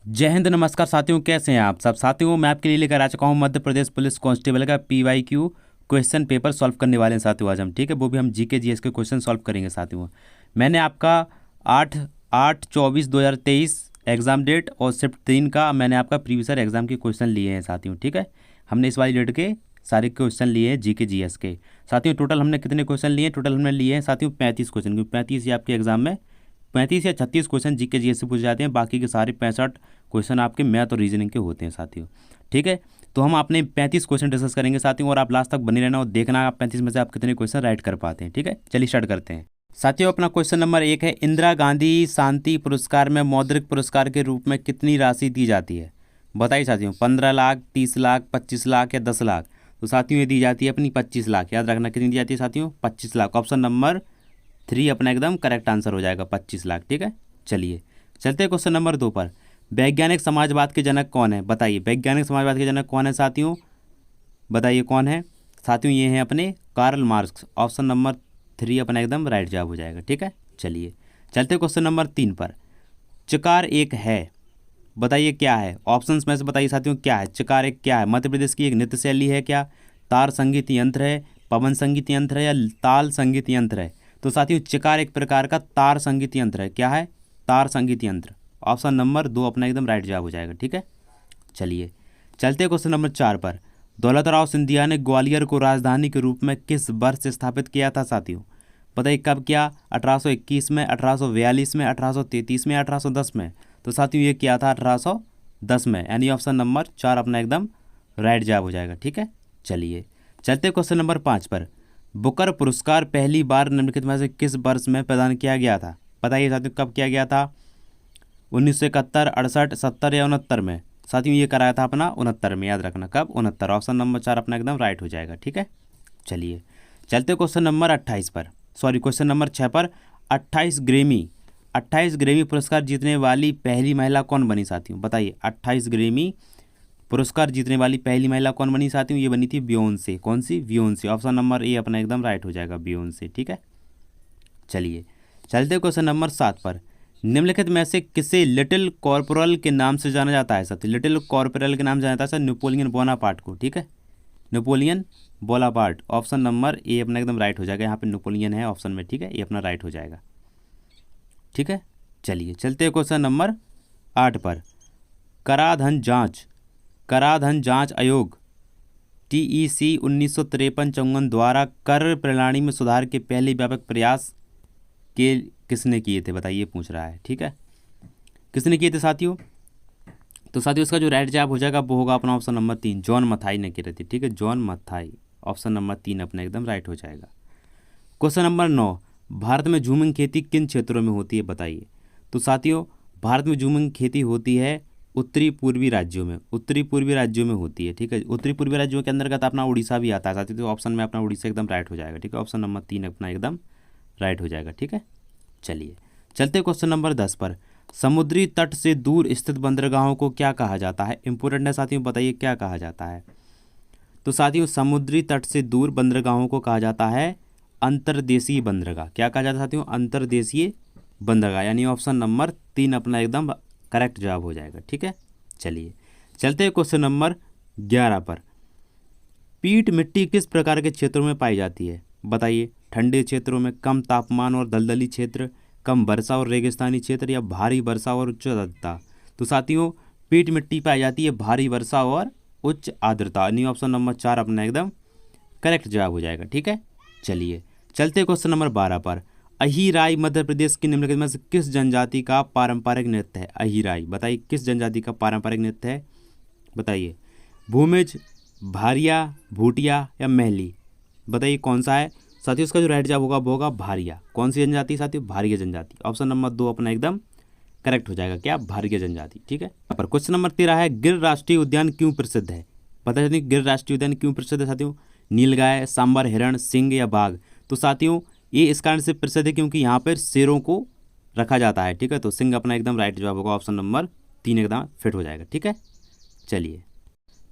जय हिंद, नमस्कार साथियों, कैसे हैं आप सब साथियों। मैं आपके लिए लेकर आ चुका हूं मध्य प्रदेश पुलिस कांस्टेबल का PYQ क्वेश्चन पेपर सॉल्व करने वाले हैं साथियों आज हम। ठीक है, वो भी हम GK GS के क्वेश्चन सॉल्व करेंगे साथियों। मैंने आपका 8/8/24/2023 एग्ज़ाम डेट और शिफ्ट 3 का मैंने आपका प्रीवियस ईयर एग्जाम के क्वेश्चन लिए हैं साथियों। ठीक है, हमने इस वाली डेट के सारे क्वेश्चन लिए हैं GK GS के साथियों। टोटल हमने कितने क्वेश्चन लिए हैं? टोटल हमने लिए हैं साथियों 35 क्वेश्चन, क्योंकि 35 ही आपके एग्जाम में 35 या 36 क्वेश्चन GK GS से पूछे जाते हैं। बाकी के सारे 65 क्वेश्चन आपके मैथ और रीजनिंग के होते हैं साथियों। ठीक है, तो हम अपने 35 क्वेश्चन डिस्कस करेंगे साथियों, और आप लास्ट तक बने रहना और देखना आप 35 में से आप कितने क्वेश्चन राइट कर पाते हैं। ठीक है, चलिए स्टार्ट करते हैं साथियों। अपना क्वेश्चन नंबर 1 है, इंदिरा गांधी शांति पुरस्कार में मौद्रिक पुरस्कार के रूप में कितनी राशि दी जाती है? बताइए साथियों, 15 लाख, 30 लाख, 25 लाख या 10 लाख? तो साथियों ये दी जाती है अपनी 25 लाख। याद रखना कितनी दी जाती है साथियों? 25 लाख। ऑप्शन नंबर 3 अपना एकदम करेक्ट आंसर हो जाएगा, 25 लाख। ठीक है, चलिए चलते हैं क्वेश्चन नंबर 2 पर। वैज्ञानिक समाजवाद के जनक कौन है? बताइए, वैज्ञानिक समाजवाद के जनक कौन है साथियों? बताइए कौन है साथियों? ये हैं अपने कार्ल मार्क्स। ऑप्शन नंबर 3 अपना एकदम राइट जवाब हो जाएगा। ठीक है, चलिए चलते क्वेश्चन नंबर 3 पर। चकार एक है, बताइए क्या है? ऑप्शंस में से बताइए साथियों क्या है? चकार एक क्या है? मध्य प्रदेश की एक नृत्य शैली है क्या? तार संगीत यंत्र है, पवन संगीत यंत्र है या ताल संगीत यंत्र है? तो साथियों चकार एक प्रकार का तार संगीत यंत्र है। क्या है? तार संगीत यंत्र। ऑप्शन नंबर 2 अपना एकदम राइट जवाब हो जाएगा। ठीक है, चलिए चलते क्वेश्चन नंबर 4 पर। दौलतराव सिंधिया ने ग्वालियर को राजधानी के रूप में किस वर्ष स्थापित किया था साथियों? बताइए कब किया? 1821 में, 1842 में, 1833 में, 1810 में? तो साथियों ये किया था 1810 में, यानी ऑप्शन नंबर 4 अपना एकदम राइट जवाब हो जाएगा। ठीक है, चलिए चलते क्वेश्चन नंबर 5 पर। बुकर पुरस्कार पहली बार निम्नलिखित में से किस वर्ष में प्रदान किया गया था? बताइए साथियों कब किया गया था? 1971, 68, 70 या 69 में? साथियों ये कराया था अपना 69 में। याद रखना कब? 69। ऑप्शन नंबर 4 अपना एकदम राइट हो जाएगा। ठीक है, चलिए चलते क्वेश्चन नंबर 28 पर, सॉरी क्वेश्चन नंबर 6 पर। 28 ग्रेमी पुरस्कार जीतने वाली पहली महिला कौन बनी साथियों? बताइए, 28 ग्रेमी पुरस्कार जीतने वाली पहली महिला कौन बनी साथियों? ये बनी थी बियोंसे। कौन सी? बियोंसे। ऑप्शन नंबर ए अपना एकदम राइट हो जाएगा, बियोंसे। ठीक है, चलिए चलते क्वेश्चन नंबर 7 पर। निम्नलिखित में से किसे लिटिल कॉर्पोरल के नाम से जाना जाता है साथियों? लिटिल कॉर्पोरल के नाम से जाना जाता है नेपोलियन बोनापार्ट को। ठीक है, Napoleon Bonaparte. Option number A अपना एकदम राइट हो जाएगा। यहाँ पे नेपोलियन है ऑप्शन में। ठीक है, ये अपना राइट हो जाएगा। ठीक है, चलिए चलते हैं क्वेश्चन नंबर 8 पर। कराधान जांच आयोग TEC 1953-54 द्वारा कर प्रणाली में सुधार के पहले व्यापक प्रयास के किसने किए थे? बताइए, पूछ रहा है। ठीक है, किसने किए थे साथियों? तो साथियों इसका जो राइट जवाब हो जाएगा वो होगा अपना ऑप्शन नंबर 3, जॉन मथाई ने किए थे। ठीक है, जॉन मथाई। ऑप्शन नंबर 3 अपना एकदम राइट हो जाएगा। क्वेश्चन नंबर 9, भारत में झूमिंग खेती किन क्षेत्रों में होती है? बताइए। तो साथियों भारत में झूमिंग खेती होती है उत्तरी पूर्वी राज्यों में। उत्तरी पूर्वी राज्यों में होती है। ठीक है, उत्तरी पूर्वी राज्यों के अंतर्गत अपना उड़ीसा भी आता है साथियों। तो ऑप्शन में अपना उड़ीसा एकदम राइट हो जाएगा। ठीक है, ऑप्शन नंबर 3 अपना एकदम राइट हो जाएगा। ठीक है, चलिए चलते क्वेश्चन नंबर 10 पर। समुद्री तट से दूर स्थित बंदरगाहों को क्या कहा जाता है? इंपॉर्टेंट है साथियों, बताइए क्या कहा जाता है? तो साथियों समुद्री तट से दूर बंदरगाहों को कहा जाता है अंतर्देशीय बंदरगाह। क्या कहा जाता है साथियों? अंतर्देशीय बंदरगाह, यानी ऑप्शन नंबर 3 अपना एकदम करेक्ट जवाब हो जाएगा। ठीक है, चलिए चलते हैं क्वेश्चन नंबर 11 पर। पीट मिट्टी किस प्रकार के क्षेत्रों में पाई जाती है? बताइए, ठंडे क्षेत्रों में, कम तापमान और दलदली क्षेत्र, कम वर्षा और रेगिस्तानी क्षेत्र, या भारी वर्षा और उच्च आर्द्रता? तो साथियों पीट मिट्टी पाई जाती है भारी वर्षा और उच्च आर्द्रता, यानी ऑप्शन नंबर 4 अपना एकदम करेक्ट जवाब हो जाएगा। ठीक है, चलिए चलते क्वेश्चन नंबर 12 पर। अहिराई मध्य प्रदेश की निम्नलिखित में से किस जनजाति का पारंपरिक नृत्य है? अहिराई, बताइए किस जनजाति का पारंपरिक नृत्य है? बताइए, भूमिज, भारिया, भूटिया या मैली? बताइए कौन सा है साथियों? इसका जो राइट जवाब होगा वो होगा भारिया। कौन सी जनजाति साथियों? भारिया जनजाति। ऑप्शन नंबर 2 अपना एकदम करेक्ट हो जाएगा। क्या? भारिया जनजाति। ठीक है, यहाँ पर क्वेश्चन नंबर 13 है, गिर राष्ट्रीय उद्यान क्यों प्रसिद्ध है? पता है गिर राष्ट्रीय उद्यान क्यों प्रसिद्ध है साथियों? नीलगाय, सांबर हिरण, सिंह या बाघ? तो साथियों ये इस कारण से प्रसिद्ध है क्योंकि यहाँ पर शेरों को रखा जाता है। ठीक है, तो सिंह अपना एकदम राइट जवाब होगा। ऑप्शन नंबर 3 एकदम फिट हो जाएगा। ठीक है, चलिए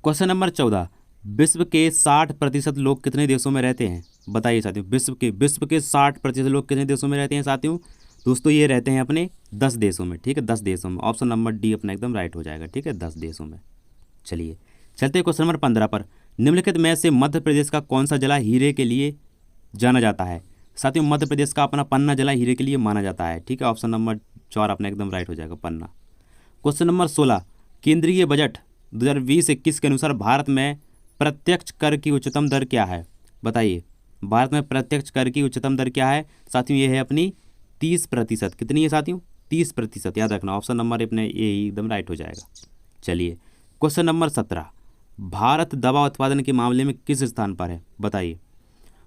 क्वेश्चन नंबर 14, विश्व के 60% लोग कितने देशों में रहते हैं? बताइए साथियों, विश्व के 60% लोग कितने देशों में रहते हैं साथियों? दोस्तों ये रहते हैं अपने 10 देशों में, ठीक है, 10 देशों में। ऑप्शन नंबर डी अपना एकदम राइट हो जाएगा, ठीक है, 10 देशों में। चलिए चलते हैं क्वेश्चन नंबर 15 पर। निम्नलिखित में से मध्य प्रदेश का कौन सा जिला हीरे के लिए जाना जाता है? साथियों मध्य प्रदेश का अपना पन्ना जिला हीरे के लिए माना जाता है, ठीक है, ऑप्शन नंबर 4 अपना एकदम राइट हो जाएगा, पन्ना। क्वेश्चन नंबर 16, केंद्रीय बजट 2020-21 के अनुसार भारत में प्रत्यक्ष कर की उच्चतम दर क्या है? बताइए, भारत में प्रत्यक्ष कर की उच्चतम दर क्या है? साथियों ये है अपनी 30%। कितनी है साथियों? 30%, याद रखना, ऑप्शन नंबर अपने ये एकदम राइट हो जाएगा। चलिए क्वेश्चन नंबर 17, भारत दवा उत्पादन के मामले में किस स्थान पर है? बताइए।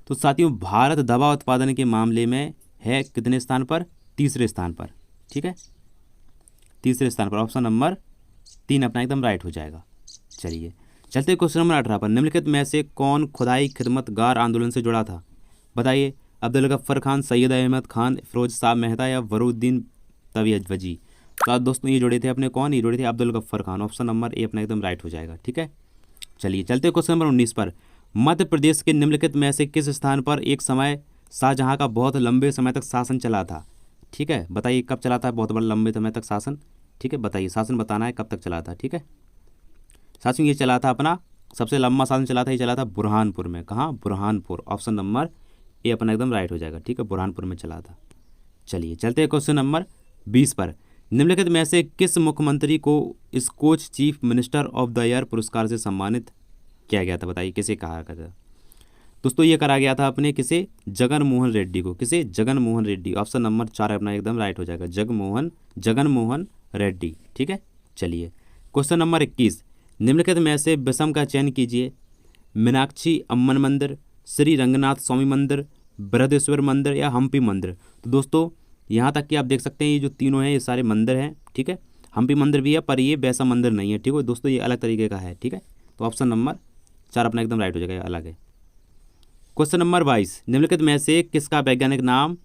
तो साथियों भारत दवा उत्पादन के मामले में है कितने स्थान पर? तीसरे स्थान पर, ठीक है, तीसरे स्थान पर, ऑप्शन नंबर 3 अपना एकदम राइट हो जाएगा। चलिए चलते क्वेश्चन नंबर 18 पर। निम्नलिखित में से कौन खुदाई खिदमतगार आंदोलन से जुड़ा था? बताइए। अब्दुल गफ्फार खान, सैयद अहमद खान, फिरोज शाह मेहता या वरुद्दीन तबी-वजी? तो दोस्तों ये जुड़े थे अपने कौन? ये जुड़े थे Abdul Gaffar Khan, option number A अपना एकदम राइट हो जाएगा, ठीक है। चलिए चलते क्वेश्चन नंबर 19 पर। मध्य प्रदेश के निम्नलिखित में से किस स्थान पर एक समय शाहजहां का बहुत लंबे समय तक शासन चला था? ठीक है, बताइए कब चला था बहुत बड़ा लंबे समय तक शासन? ठीक है, बताइए, शासन बताना है कब तक चला था, ठीक है। साथियों ये चला था अपना, सबसे लंबा शासन चला था, ये चला था बुरहानपुर में। कहाँ? बुरहानपुर, ऑप्शन नंबर ए अपना एकदम राइट हो जाएगा, ठीक है, बुरहानपुर में चला था। चलिए चलते हैं क्वेश्चन नंबर 20 पर। निम्नलिखित में से किस मुख्यमंत्री को Scotch chief minister of the year पुरस्कार से सम्मानित किया गया था? बताइए किसे कहा गया था? दोस्तों ये करा गया था अपने किसे? जगन मोहन रेड्डी को। किसे? जगन मोहन रेड्डी, ऑप्शन नंबर 4 अपना एकदम राइट हो जाएगा, जगन मोहन रेड्डी, ठीक है। चलिए क्वेश्चन नंबर 21, निम्नलिखित में से विषम का चयन कीजिए। मीनाक्षी अम्मन मंदिर, श्री रंगनाथ स्वामी मंदिर, बृहदेश्वर मंदिर या हम्पी मंदिर? तो दोस्तों यहाँ तक कि आप देख सकते हैं ये जो तीनों हैं ये सारे मंदिर हैं, ठीक है। हम्पी मंदिर भी है पर ये वैसा मंदिर नहीं है, ठीक है दोस्तों, ये अलग तरीके का है, ठीक है। तो ऑप्शन नंबर 4 अपना एकदम राइट हो जाएगा, अलग है। क्वेश्चन नंबर 22, निम्नलिखित में से किसका वैज्ञानिक नाम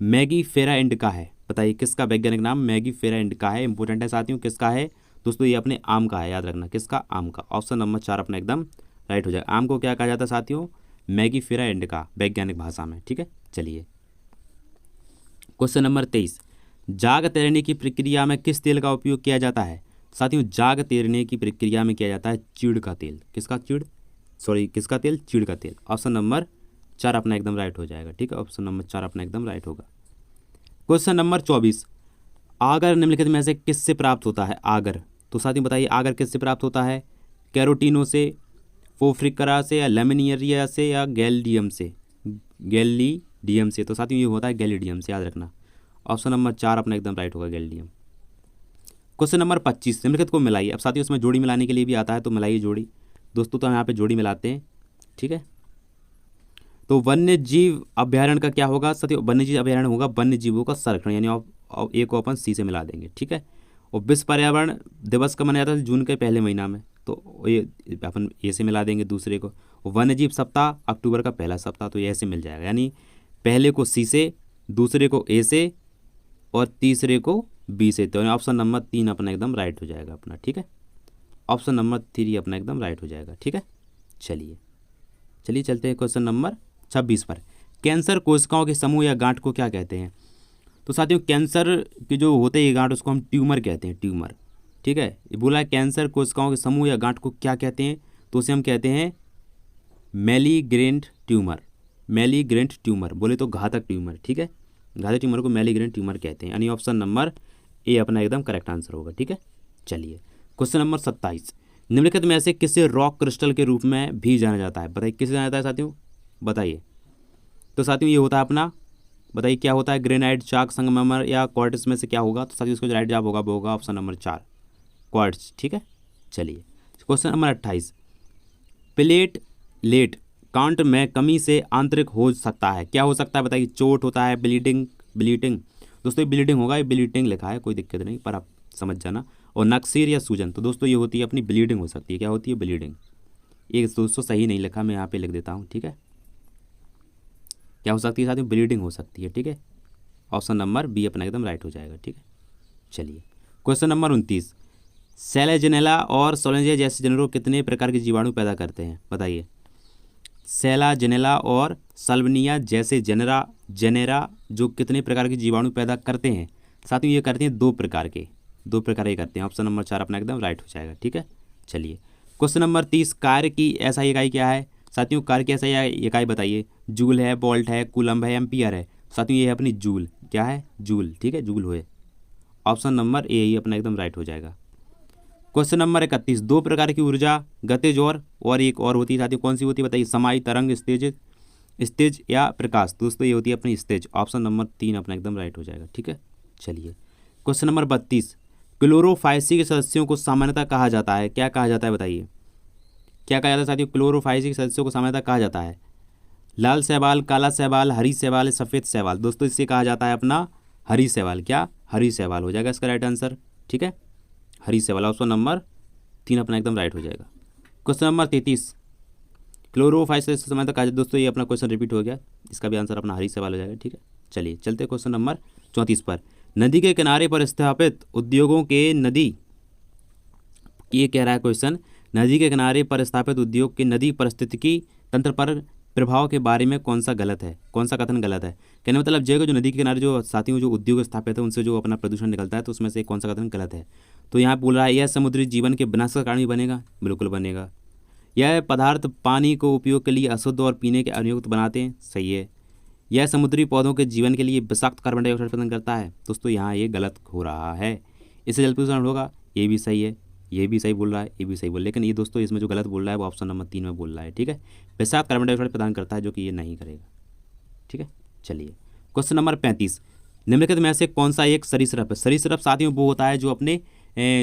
मैगी फेरा इंडिका है? बताइए किसका वैज्ञानिक नाम मैगी फेरा इंडिका है? इंपॉर्टेंट है साथियों, किसका है दोस्तों? ये अपने आम का है, याद रखना, किसका? आम का, ऑप्शन नंबर 4 अपना एकदम राइट हो जाएगा। आम को क्या कहा जाता है साथियों? मैगी फेरा इंडिका, वैज्ञानिक भाषा में, ठीक है। चलिए क्वेश्चन नंबर 23, जाग तैरने की प्रक्रिया में किस तेल का उपयोग किया जाता है? साथियों जाग तैरने की प्रक्रिया में किया जाता है चीड़ का तेल। किसका? किसका तेल? चीड़ का तेल, ऑप्शन नंबर 4 अपना एकदम राइट हो जाएगा, ठीक है, ऑप्शन नंबर 4 अपना एकदम राइट होगा। क्वेश्चन नंबर 24, आगर निम्नलिखित में से किससे प्राप्त होता है? आगर, तो साथियों बताइए आगर किससे प्राप्त होता है? कैरोटीनो से, फोफ्रिकरा से या लेमिनियरिया से या गैलीडियम से? गैलीडियम से, तो साथियों ये होता है गैलीडियम से, याद रखना, ऑप्शन नंबर 4 अपना एकदम राइट होगा, गैलीडियम। क्वेश्चन नंबर 25, निम्नलिखित को मिलाइए। अब साथियों इसमें जोड़ी मिलाने के लिए भी आता है, तो मिलाइए जोड़ी दोस्तों, तो हम यहाँ पे जोड़ी मिलाते हैं, ठीक है। तो वन्य जीव अभ्यारण्य का क्या होगा साथियों? वन्य जीव अभ्यारण्य होगा वन्य जीवों का संरक्षण, यानी ए को अपन सी से मिला देंगे, ठीक है। और विश्व पर्यावरण दिवस का मनाया जाता है जून के पहले महीना में, तो ये अपन ए से मिला देंगे दूसरे को। वन्य जीव सप्ताह अक्टूबर का पहला सप्ताह, तो ये ऐसे मिल जाएगा, यानी पहले को सी से, दूसरे को ए से और तीसरे को बी से, तो ऑप्शन नंबर 3 अपना एकदम राइट हो जाएगा अपना, ठीक है, ऑप्शन नंबर 3 अपना एकदम राइट हो जाएगा, ठीक है। चलिए चलते हैं क्वेश्चन नंबर 26 पर। कैंसर कोशिकाओं के समूह या गांठ को क्या कहते हैं? तो साथियों कैंसर के जो होते हैं ये गांठ, उसको हम ट्यूमर कहते हैं, ट्यूमर, ठीक है। ये बोला है कैंसर कोशिकाओं के समूह या गांठ को क्या कहते हैं? तो उसे हम कहते हैं मैलीग्रेंट ट्यूमर, मैलीग्रेंट ट्यूमर, बोले तो घातक ट्यूमर, ठीक है, घातक ट्यूमर को मैलीग्रेंट ट्यूमर कहते हैं, यानी ऑप्शन नंबर ए अपना एकदम करेक्ट आंसर होगा, ठीक है। चलिए क्वेश्चन नंबर 27, निम्नलिखित में से किसे रॉक क्रिस्टल के रूप में भी जाना जाता है? बताइए किसे जाना जाता है साथियों? बताइए। तो साथियों ये होता है अपना, बताइए क्या होता है? ग्रेनाइट, चाक, संगमरमर या क्वार्ट्ज में से क्या होगा? तो साथियों इसको जो राइट जवाब होगा वो होगा ऑप्शन नंबर 4 क्वार्ट्ज, ठीक है। चलिए क्वेश्चन नंबर 28, प्लेटलेट काउंट में कमी से आंतरिक हो सकता है, क्या हो सकता है? बताइए। चोट होता है, ब्लीडिंग दोस्तों ये ब्लीडिंग होगा, ये ब्लीडिंग लिखा है, कोई दिक्कत नहीं, पर आप समझ जाना। और नक्सीर या सूजन, तो दोस्तों ये होती है अपनी ब्लीडिंग हो सकती है, क्या होती है? ब्लीडिंग। ये दोस्तों सही नहीं लिखा, मैं यहाँ पे लिख देता हूँ, ठीक है। क्या हो सकती है साथियों? ब्लीडिंग हो सकती है, ठीक है, ऑप्शन नंबर बी अपना एकदम राइट हो जाएगा, ठीक है। चलिए क्वेश्चन नंबर 29, सेलेजेनेला और सोलेंजिया जैसे जनरोग कितने प्रकार के जीवाणु पैदा करते हैं? बताइए। सेलाजेनेला और साल्विनिया जैसे जेनेरा जो कितने प्रकार के जीवाणु पैदा करते हैं? साथियों ये करते हैं दो प्रकार के करते हैं। ऑप्शन नंबर 4 अपना एकदम राइट हो जाएगा। ठीक है, चलिए क्वेश्चन नंबर 30, कार्य की एसआई इकाई क्या है? साथियों कार्य की एसआई इकाई बताइए। जूल है, वोल्ट है, कूलम्ब है, एम्पियर है? साथियों ये है अपनी जूल। क्या है? जूल। ठीक है, जूल हुए। ऑप्शन नंबर ए ही अपना एकदम राइट हो जाएगा। क्वेश्चन नंबर 31, दो प्रकार की ऊर्जा, गतिज और एक और होती है साथियों, कौन सी होती है बताइए? समाई, तरंग, स्तेज या प्रकाश? दोस्तों ये होती है अपनी स्तेज। ऑप्शन नंबर 3 अपना एकदम राइट हो जाएगा। ठीक है, चलिए क्वेश्चन नंबर 32, क्लोरोफाइसी के सदस्यों को सामान्यतः कहा जाता है, क्या कहा जाता है बताइए? क्या कहा जाता है साथियों? क्लोरोफाइसी के सदस्यों को सामान्यतः कहा जाता है लाल शैवाल, काला शैवाल, हरी शैवाल, सफ़ेद शैवाल? दोस्तों इससे कहा जाता है अपना हरी शैवाल। क्या? हरी शैवाल हो जाएगा इसका राइट आंसर। ठीक है, हरी शैवाल। ऑप्शन नंबर 3 अपना एकदम राइट हो जाएगा। क्वेश्चन नंबर 33, क्लोरोफाइसी से सामान्यतः कहा जाता है। दोस्तों ये अपना क्वेश्चन रिपीट हो गया, इसका भी आंसर अपना हरी शैवाल हो जाएगा। ठीक है, चलिए चलते क्वेश्चन नंबर 34 पर। नदी के किनारे पर स्थापित उद्योगों के ये कह रहा है क्वेश्चन, नदी के किनारे पर स्थापित उद्योग के नदी पारिस्थितिकी तंत्र पर प्रभाव के बारे में कौन सा गलत है, कौन सा कथन गलत है? कहने मतलब जो नदी के किनारे जो साथियों जो उद्योग स्थापित है उनसे जो अपना प्रदूषण निकलता है, तो उसमें से कौन सा कथन गलत है? तो यहाँ बोल रहा है यह समुद्री जीवन के विनाश का कारण भी बनेगा। बिल्कुल बनेगा। यह पदार्थ पानी को उपयोग के लिए अशुद्ध और पीने के अनुयुक्त बनाते हैं। सही है। यह समुद्री पौधों के जीवन के लिए विषाक्त कार्बन डाइऑक्साइड प्रदान करता है। दोस्तों यहाँ ये गलत हो रहा है, इससे जल प्रदूषण होगा। ये भी सही है, ये भी सही बोल रहा है, ये भी सही बोल, लेकिन ये दोस्तों इसमें जो गलत बोल रहा है वो ऑप्शन नंबर 3 में बोल रहा है। ठीक है, विषाक्त कार्बन डाइऑक्साइड प्रदान करता है, जो कि ये नहीं करेगा। ठीक है, चलिए क्वेश्चन नंबर 35, निम्नलिखित में से कौन सा एक सरीसृप है? सरीसृप साथियों वो होता है जो अपने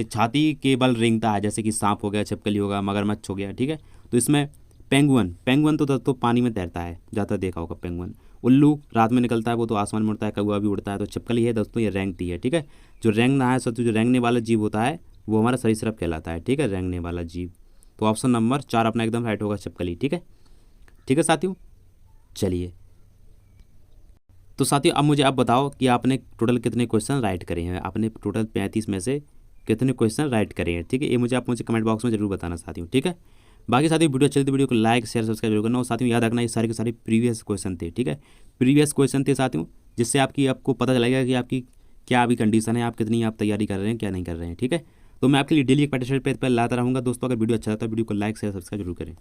छाती के बल रेंगता है, जैसे कि सांप हो गया, छिपकली होगा, मगरमच्छ हो गया। ठीक है, तो इसमें पेंगुइन तो दोस्तों पानी में तैरता है, ज़्यादा देखा होगा पेंगुइन। उल्लू रात में निकलता है, वो तो आसमान में उड़ता है, कौवा भी उड़ता है। तो छिपकली है दोस्तों, ये रेंगती है। ठीक है, जो रेंगना है साथियों, जो रेंगने वाला जीव होता है वो हमारा सरीसृप कहलाता है। ठीक है, रेंगने वाला जीव। तो ऑप्शन नंबर 4 अपना एकदम राइट होगा, छिपकली। ठीक है, ठीक है साथियों, चलिए तो साथियों अब मुझे आप बताओ कि आपने टोटल कितने क्वेश्चन राइट करे हैं? आपने टोटल 35 में से कितने क्वेश्चन राइट करे हैं? ठीक है, ये मुझे कमेंट बॉक्स में जरूर बताना साथियों। ठीक है, बाकी साथियों वीडियो अच्छी लगी तो वीडियो को लाइक शेयर सब्सक्राइब जरूर करना। और साथियों याद रखना ये सारे के सारे प्रीवियस क्वेश्चन थे। ठीक है, प्रीवियस क्वेश्चन थे साथियों, जिससे आपको पता चलेगा कि आपकी क्या अभी कंडीशन है, आप कितनी आप तैयारी कर रहे हैं, क्या नहीं कर रहे हैं। ठीक है, तो मैं आपके लिए डेली एक पार्टिसिपेट पेज पर लाता रहूँगा दोस्तों। अगर वीडियो अच्छा लगता है वीडियो को लाइक शेयर सब्सक्राइब जरूर करें।